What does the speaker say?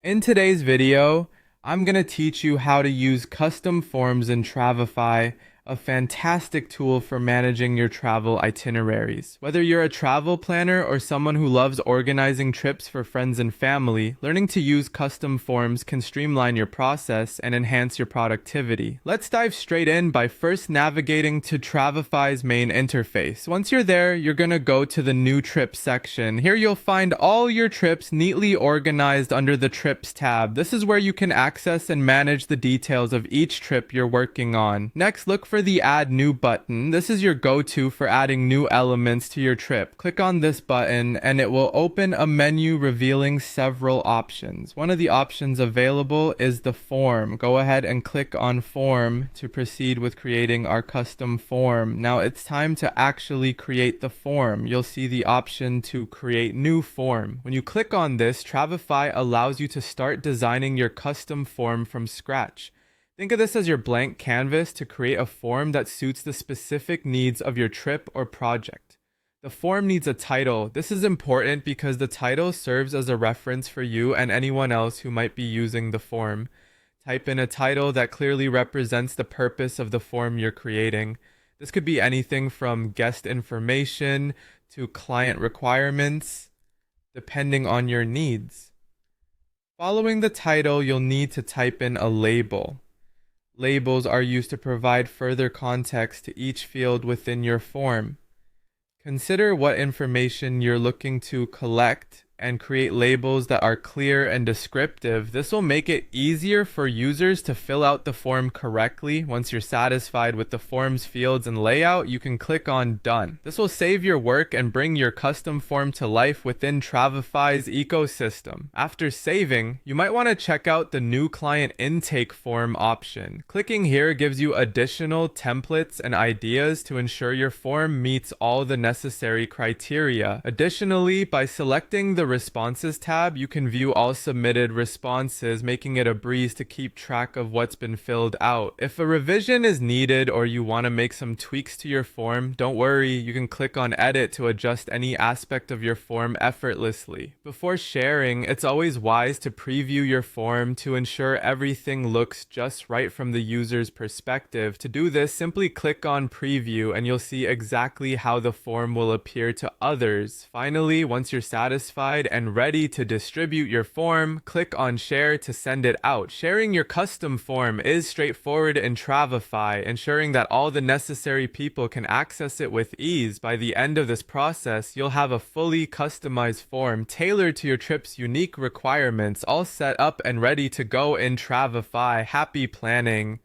In today's video, I'm going to teach you how to use custom forms in Travefy, a fantastic tool for managing your travel itineraries. Whether you're a travel planner or someone who loves organizing trips for friends and family, learning to use custom forms can streamline your process and enhance your productivity. Let's dive straight in by first navigating to Travefy's main interface. Once you're there, you're going to go to the New Trips section. Here you'll find all your trips neatly organized under the Trips tab. This is where you can access and manage the details of each trip you're working on. Next, look for the Add New button. This is your go-to for adding new elements to your trip. Click on this button and it will open a menu revealing several options. One of the options available is the form. Go ahead and click on form to proceed with creating our custom form. Now it's time to actually create the form. You'll see the option to create new form. When you click on this, Travefy allows you to start designing your custom form from scratch. Think of this as your blank canvas to create a form that suits the specific needs of your trip or project. The form needs a title. This is important because the title serves as a reference for you and anyone else who might be using the form. Type in a title that clearly represents the purpose of the form you're creating. This could be anything from guest information to client requirements, depending on your needs. Following the title, you'll need to type in a label. Labels are used to provide further context to each field within your form. Consider what information you're looking to collect and create labels that are clear and descriptive. This will make it easier for users to fill out the form correctly. Once you're satisfied with the form's fields and layout, you can click on Done. This will save your work and bring your custom form to life within Travefy's ecosystem. After saving, you might want to check out the New Client Intake Form option. Clicking here gives you additional templates and ideas to ensure your form meets all the necessary criteria. Additionally, by selecting the Responses tab, you can view all submitted responses, making it a breeze to keep track of what's been filled out. If a revision is needed or you want to make some tweaks to your form, don't worry, you can click on Edit to adjust any aspect of your form effortlessly. Before sharing, it's always wise to preview your form to ensure everything looks just right from the user's perspective. To do this, simply click on Preview and you'll see exactly how the form will appear to others. Finally, once you're satisfied and ready to distribute your form, click on Share to send it out. Sharing your custom form is straightforward in Travefy, ensuring that all the necessary people can access it with ease. By the end of this process, you'll have a fully customized form tailored to your trip's unique requirements, all set up and ready to go in Travefy. Happy planning!